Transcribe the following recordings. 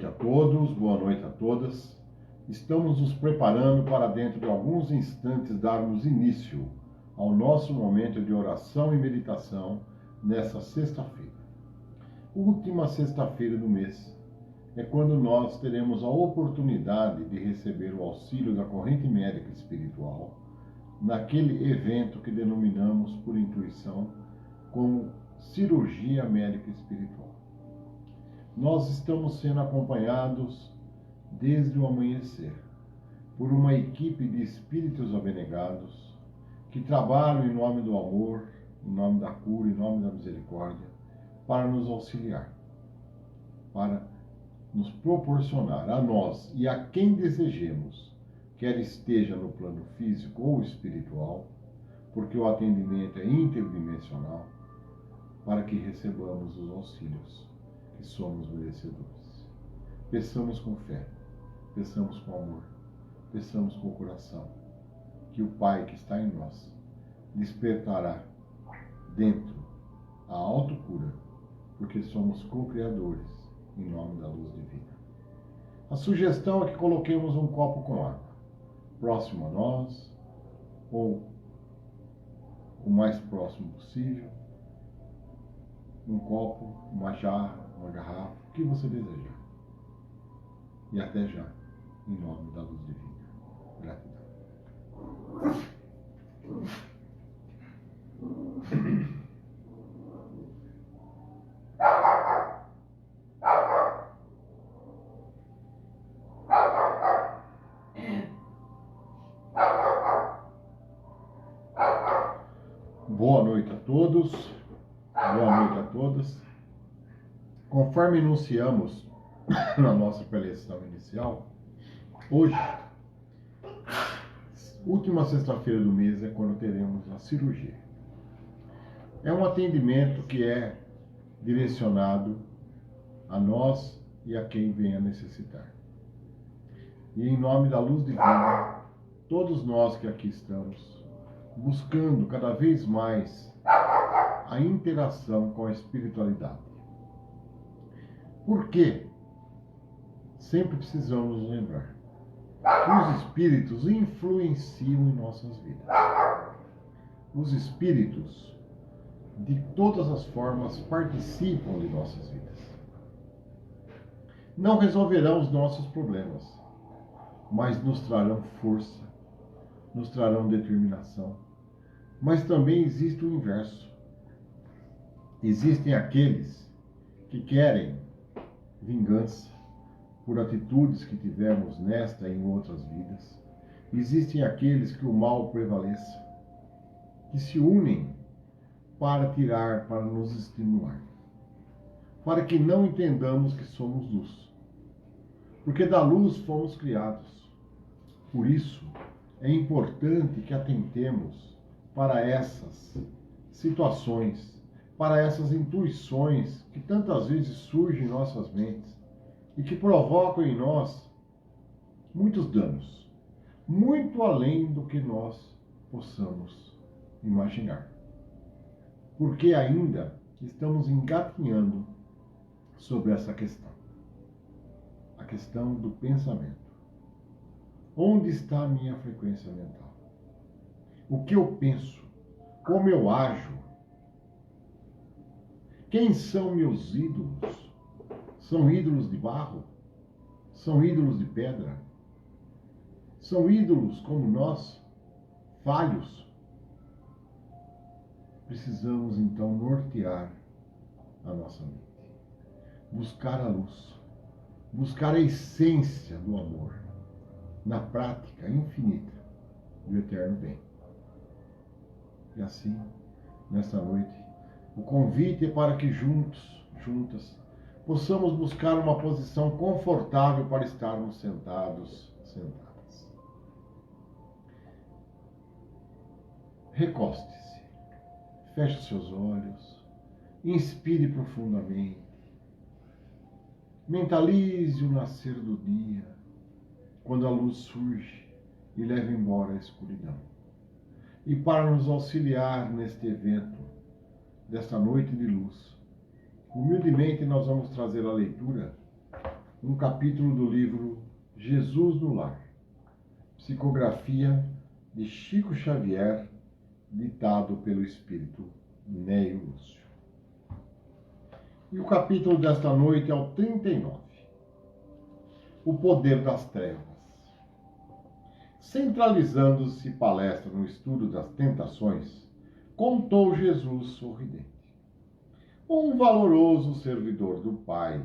noite a todos, boa noite a todas. Estamos nos preparando para dentro de alguns instantes darmos início ao nosso momento de oração e meditação nessa sexta-feira. Última sexta-feira do mês é quando nós teremos a oportunidade de receber o auxílio da corrente médica espiritual naquele evento que denominamos por intuição como cirurgia médica espiritual. Nós estamos sendo acompanhados desde o amanhecer por uma equipe de espíritos abnegados que trabalham em nome do amor, em nome da cura, em nome da misericórdia, para nos auxiliar, para nos proporcionar a nós e a quem desejemos, quer esteja no plano físico ou espiritual, porque o atendimento é interdimensional, para que recebamos os auxílios que somos merecedores. Peçamos com fé, peçamos com amor, peçamos com o coração, que o Pai que está em nós despertará dentro a autocura, porque somos co-criadores em nome da luz divina. A sugestão é que coloquemos um copo com água próximo a nós, ou o mais próximo possível, um copo, uma jarra, uma garrafa, o que você desejar. E até já, em nome da luz divina. Gratidão. Boa noite a todos, boa noite a todas. Conforme anunciamos na nossa preleção inicial, hoje, última sexta-feira do mês, é quando teremos a cirurgia. É um atendimento que é direcionado a nós e a quem venha necessitar. E em nome da luz divina, todos nós que aqui estamos, buscando cada vez mais a interação com a espiritualidade. Por quê? Sempre precisamos nos lembrar que os espíritos influenciam em nossas vidas. Os espíritos, de todas as formas, participam de nossas vidas. Não resolverão os nossos problemas, mas nos trarão força, nos trarão determinação. Mas também existe o inverso. Existem aqueles que querem vingança por atitudes que tivemos nesta e em outras vidas. Existem aqueles que o mal prevaleça, que se unem para tirar, para nos estimular, para que não entendamos que somos luz. Porque da luz fomos criados. Por isso, é importante que atentemos para essas situações, para essas intuições que tantas vezes surgem em nossas mentes e que provocam em nós muitos danos, muito além do que nós possamos imaginar. Porque ainda estamos engatinhando sobre essa questão, a questão do pensamento. Onde está a minha frequência mental? O que eu penso? Como eu ajo? Quem são meus ídolos? São ídolos de barro? São ídolos de pedra? São ídolos como nós, falhos? Precisamos então nortear a nossa mente, buscar a luz, buscar a essência do amor na prática infinita do eterno bem. E assim, nesta noite, o convite é para que juntas, possamos buscar uma posição confortável para estarmos sentados, sentadas. Recoste-se, feche seus olhos, inspire profundamente, mentalize o nascer do dia, quando a luz surge e leva embora a escuridão. E para nos auxiliar neste evento, desta noite de luz, humildemente nós vamos trazer a leitura um capítulo do livro Jesus no Lar, psicografia de Chico Xavier, ditado pelo espírito Neio Lúcio. E o capítulo desta noite é o 39, o poder das trevas. Centralizando-se palestra no estudo das tentações, contou Jesus sorridente. Um valoroso servidor do Pai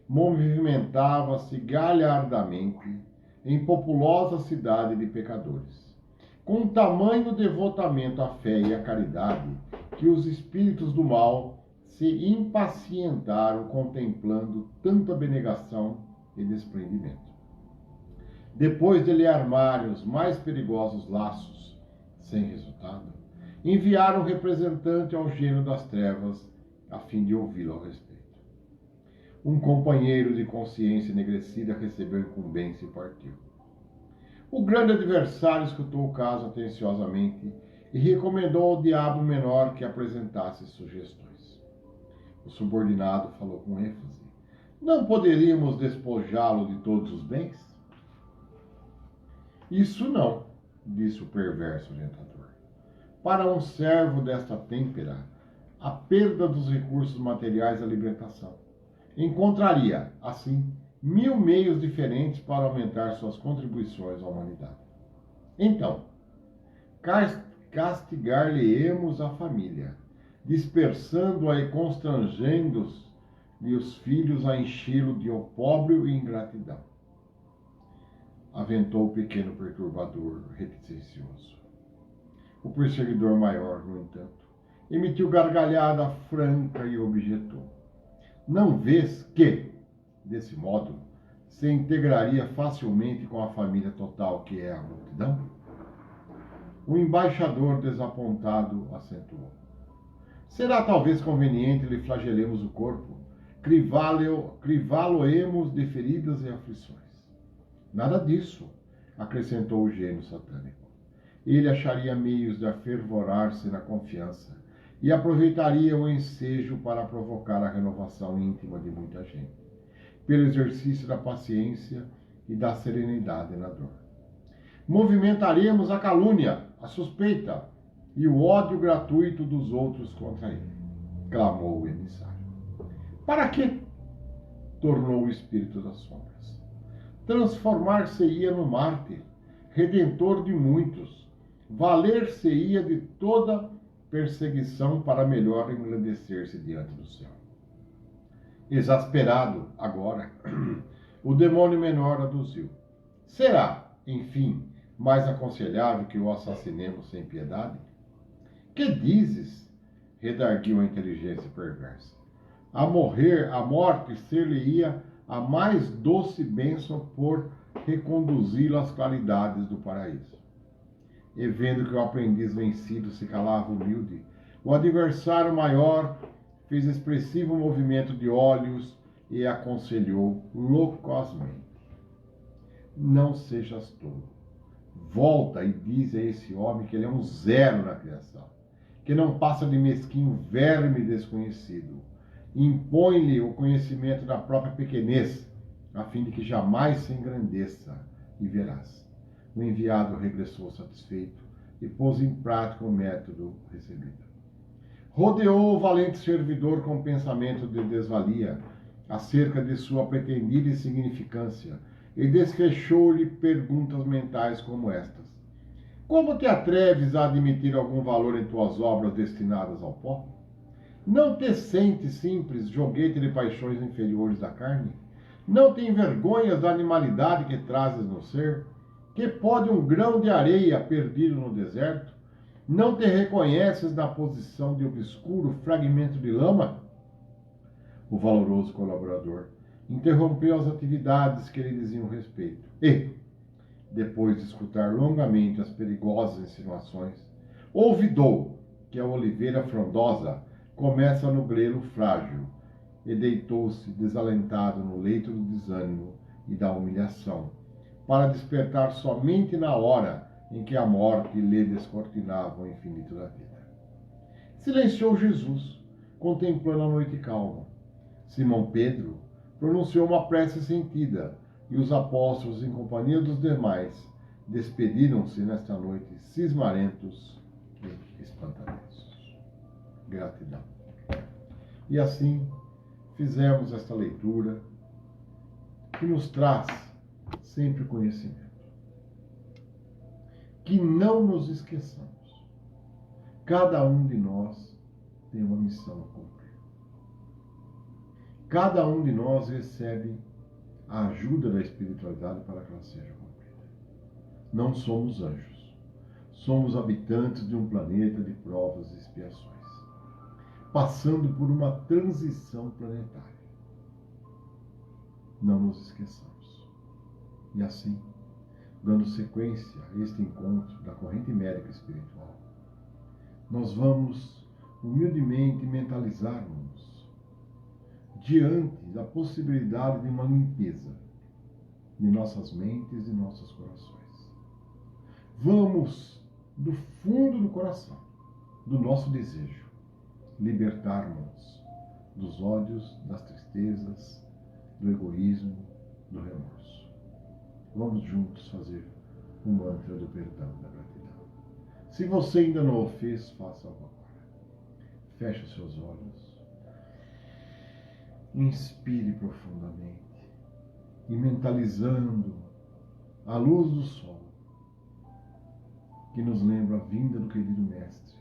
movimentava-se galhardamente em populosa cidade de pecadores, com tamanho devotamento à fé e à caridade que os espíritos do mal se impacientaram contemplando tanta abnegação e desprendimento. Depois de lhe armarem os mais perigosos laços, sem resultado, enviaram um representante ao gênio das trevas a fim de ouvi-lo ao respeito. Um companheiro de consciência enegrecida recebeu a incumbência e partiu. O grande adversário escutou o caso atenciosamente e recomendou ao diabo menor que apresentasse sugestões. O subordinado falou com ênfase. Não poderíamos despojá-lo de todos os bens? Isso não, disse o perverso orientador. Para um servo desta têmpera, a perda dos recursos materiais é a libertação. Encontraria, assim, 1000 meios diferentes para aumentar suas contribuições à humanidade. Então, castigar-lhe-emos a família, dispersando-a e constrangendo-lhe os filhos a enchê-lo de opróbrio e ingratidão. Aventou o pequeno perturbador reticêncioso. O perseguidor maior, no entanto, emitiu gargalhada franca e objetou. Não vês que, desse modo, se integraria facilmente com a família total que é a multidão? O embaixador desapontado acentuou. Será talvez conveniente lhe flagelemos o corpo, crivá-lo-emos de feridas e aflições. Nada disso, acrescentou o gênio satânico. Ele acharia meios de afervorar-se na confiança e aproveitaria o ensejo para provocar a renovação íntima de muita gente, pelo exercício da paciência e da serenidade na dor. Movimentaremos a calúnia, a suspeita e o ódio gratuito dos outros contra ele, clamou o emissário. Para quê? Tornou o espírito das sombras. Transformar-se-ia no mártir, redentor de muitos, valer-se-ia de toda perseguição para melhor engrandecer-se diante do céu. Exasperado, agora, o demônio menor aduziu. Será, enfim, mais aconselhável que o assassinemos sem piedade? Que dizes? Redarguiu a inteligência perversa. A morte ser-lhe-ia a mais doce bênção por reconduzi-lo às claridades do paraíso. E vendo que o aprendiz vencido se calava humilde, o adversário maior fez expressivo movimento de olhos e aconselhou locosmente. Não sejas tolo. Volta e diz a esse homem que ele é um zero na criação, que não passa de mesquinho verme desconhecido. Impõe-lhe o conhecimento da própria pequenez, a fim de que jamais se engrandeça, e verás. O enviado regressou satisfeito e pôs em prática o método recebido. Rodeou o valente servidor com pensamento de desvalia acerca de sua pretendida insignificância e desfechou-lhe perguntas mentais como estas. Como te atreves a admitir algum valor em tuas obras destinadas ao pó? Não te sentes simples joguete de paixões inferiores da carne? Não te envergonhas da animalidade que trazes no ser? Que pode um grão de areia perdido no deserto? Não te reconheces na posição de obscuro fragmento de lama? O valoroso colaborador interrompeu as atividades que lhe diziam respeito e, depois de escutar longamente as perigosas insinuações, ouvidou que a oliveira frondosa começa no grelo frágil e deitou-se desalentado no leito do desânimo e da humilhação, para despertar somente na hora em que a morte lhe descortinava o infinito da vida. Silenciou Jesus, contemplando a noite calma. Simão Pedro pronunciou uma prece sentida, e os apóstolos, em companhia dos demais, despediram-se nesta noite cismarentos e espantamentos. Gratidão. E assim fizemos esta leitura que nos traz sempre conhecimento. Que não nos esqueçamos. Cada um de nós tem uma missão a cumprir. Cada um de nós recebe a ajuda da espiritualidade para que ela seja cumprida. Não somos anjos. Somos habitantes de um planeta de provas e expiações, passando por uma transição planetária. Não nos esqueçamos. E assim, dando sequência a este encontro da corrente médica espiritual, nós vamos humildemente mentalizarmos diante da possibilidade de uma limpeza de nossas mentes e nossos corações. Vamos, do fundo do coração, do nosso desejo, libertarmos dos ódios, das tristezas, do egoísmo, do remorso. Vamos juntos fazer o mantra do perdão e da gratidão. Se você ainda não o fez, faça-o agora. Feche os seus olhos. Inspire profundamente e mentalizando a luz do sol que nos lembra a vinda do querido Mestre,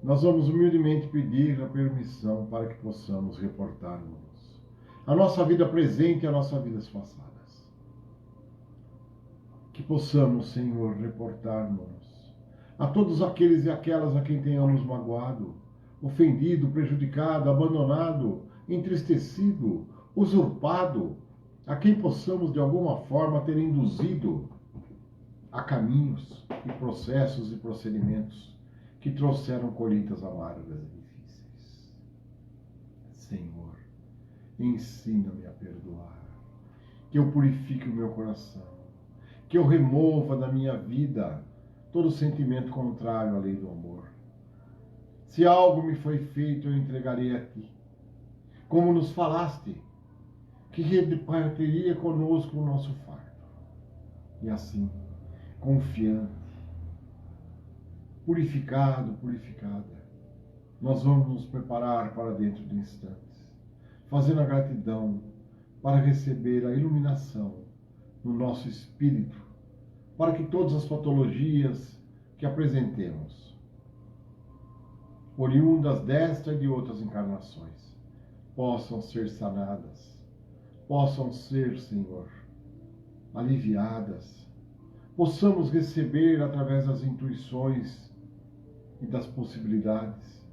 nós vamos humildemente pedir a permissão para que possamos reportar-nos a nossa vida presente e a nossa vida passadas. Que possamos, Senhor, reportar-nos a todos aqueles e aquelas a quem tenhamos magoado, ofendido, prejudicado, abandonado, entristecido, usurpado, a quem possamos de alguma forma ter induzido a caminhos e processos e procedimentos que trouxeram colheitas amargas e difíceis. Senhor, ensina-me a perdoar, que eu purifique o meu coração, que eu remova da minha vida todo sentimento contrário à lei do amor. Se algo me foi feito, eu entregarei a Ti. Como nos falaste, que repartiria conosco o nosso fardo. E assim, confiante, purificado, purificada, nós vamos nos preparar para dentro de instantes, fazendo a gratidão para receber a iluminação no nosso espírito, para que todas as patologias que apresentemos, oriundas desta e de outras encarnações, possam ser sanadas, possam ser, Senhor, aliviadas, possamos receber através das intuições e das possibilidades,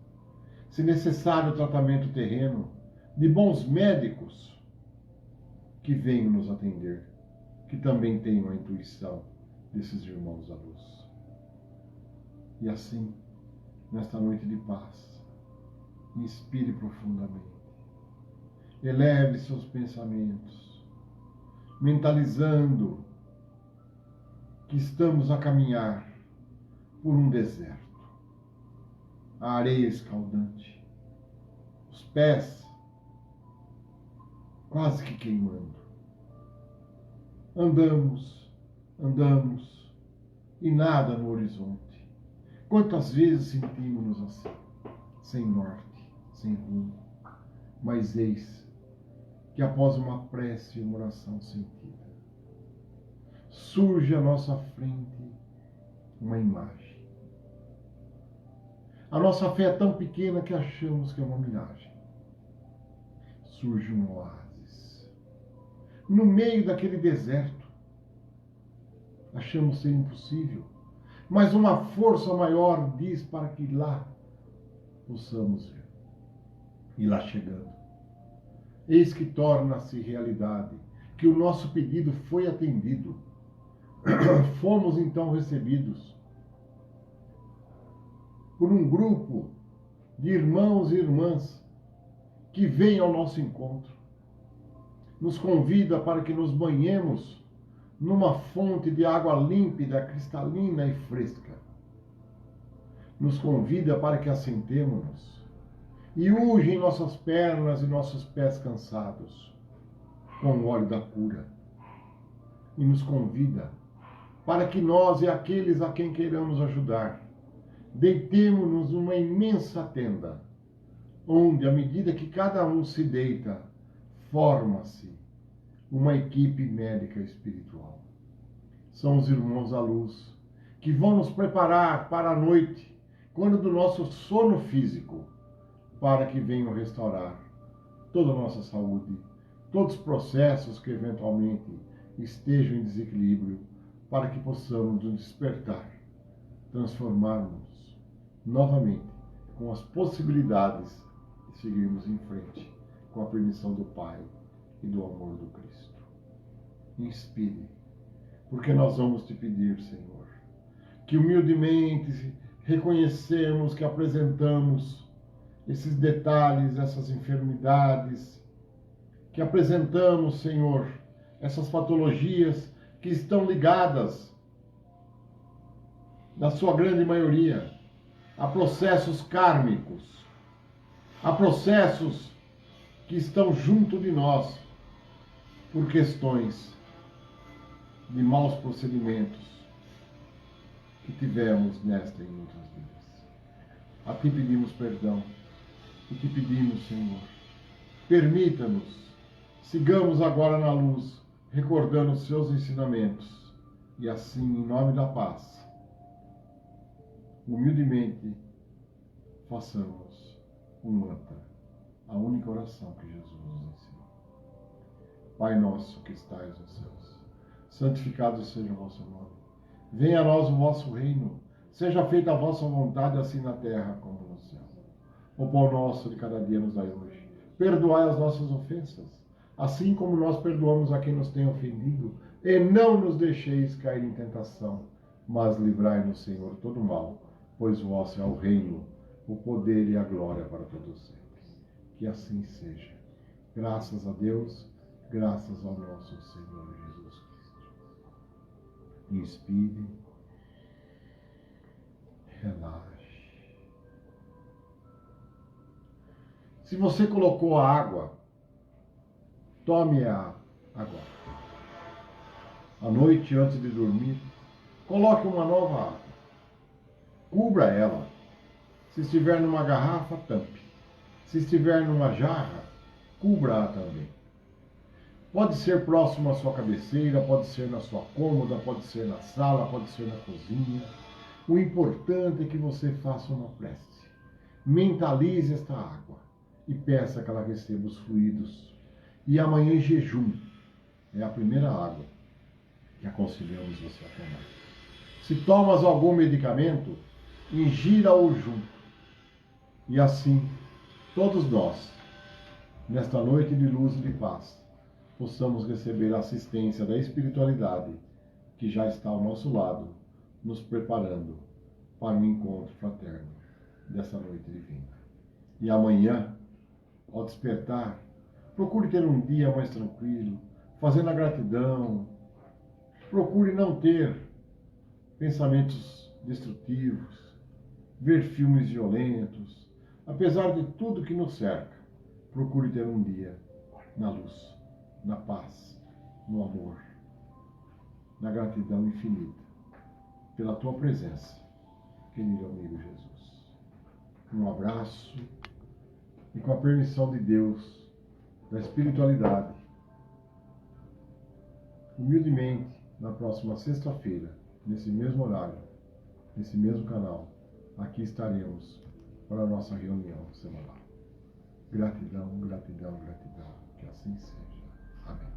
se necessário tratamento terreno, de bons médicos que venham nos atender, que também tenham a intuição desses irmãos da luz. E assim, nesta noite de paz, inspire profundamente. Eleve seus pensamentos, mentalizando que estamos a caminhar por um deserto. A areia escaldante, os pés quase que queimando. Andamos e nada no horizonte. Quantas vezes sentimos-nos assim, sem norte, sem rumo, mas eis que após uma prece e uma oração sentida, surge à nossa frente uma imagem. A nossa fé é tão pequena que achamos que é uma miragem. Surge um oásis. No meio daquele deserto, achamos ser impossível, mas uma força maior diz para que lá possamos ver. E lá chegando, eis que torna-se realidade, que o nosso pedido foi atendido. Fomos então recebidos por um grupo de irmãos e irmãs que vem ao nosso encontro. Nos convida para que nos banhemos numa fonte de água límpida, cristalina e fresca. Nos convida para que assentemo-nos e urgem nossas pernas e nossos pés cansados, com o óleo da cura e nos convida para que nós e aqueles a quem queiramos ajudar, deitemo-nos numa imensa tenda, onde, à medida que cada um se deita, forma-se uma equipe médica espiritual. São os irmãos da luz, que vão nos preparar para a noite, quando do nosso sono físico, para que venham restaurar toda a nossa saúde, todos os processos que eventualmente estejam em desequilíbrio, para que possamos nos despertar, transformarmos novamente com as possibilidades de seguirmos em frente, com a permissão do Pai e do amor do Cristo. Inspire, porque nós vamos te pedir, Senhor, que humildemente reconhecemos que apresentamos esses detalhes, essas enfermidades, que apresentamos, Senhor, essas patologias que estão ligadas, na sua grande maioria, a processos kármicos, a processos que estão junto de nós por questões de maus procedimentos que tivemos nesta e em outras vidas. A ti pedimos perdão e te pedimos, Senhor, permita-nos, sigamos agora na luz, recordando os seus ensinamentos, e assim, em nome da paz, humildemente façamos um mantra, a única oração que Jesus nos ensinou. Pai nosso que estais nos céus, santificado seja o vosso nome. Venha a nós o vosso reino, seja feita a vossa vontade, assim na terra como no céu. O pão nosso de cada dia nos dai hoje. Perdoai as nossas ofensas, assim como nós perdoamos a quem nos tem ofendido, e não nos deixeis cair em tentação, mas livrai-nos, Senhor, todo mal, pois vosso é o reino, o poder e a glória para todos sempre. Que assim seja. Graças a Deus, graças ao nosso Senhor Jesus Cristo. Inspire, relaxe. Se você colocou a água, tome-a agora. À noite, antes de dormir, coloque uma nova água. Cubra ela. Se estiver numa garrafa, tampe. Se estiver numa jarra, cubra-a também. Pode ser próximo à sua cabeceira, pode ser na sua cômoda, pode ser na sala, pode ser na cozinha. O importante é que você faça uma prece. Mentalize esta água e peça que ela receba os fluidos. E amanhã em jejum é a primeira água que aconselhamos você a tomar. Se tomas algum medicamento, ingira-o junto. E assim, todos nós, nesta noite de luz e de paz, possamos receber a assistência da espiritualidade que já está ao nosso lado, nos preparando para o encontro fraterno dessa noite divina. E amanhã, ao despertar, procure ter um dia mais tranquilo, fazendo a gratidão. Procure não ter pensamentos destrutivos, ver filmes violentos. Apesar de tudo que nos cerca, procure ter um dia na luz, na paz, no amor, na gratidão infinita pela tua presença, querido amigo Jesus. Um abraço e, com a permissão de Deus, da espiritualidade, humildemente, na próxima sexta-feira, nesse mesmo horário, nesse mesmo canal, aqui estaremos para a nossa reunião semanal. Gratidão, gratidão, gratidão. Que assim seja. Amém.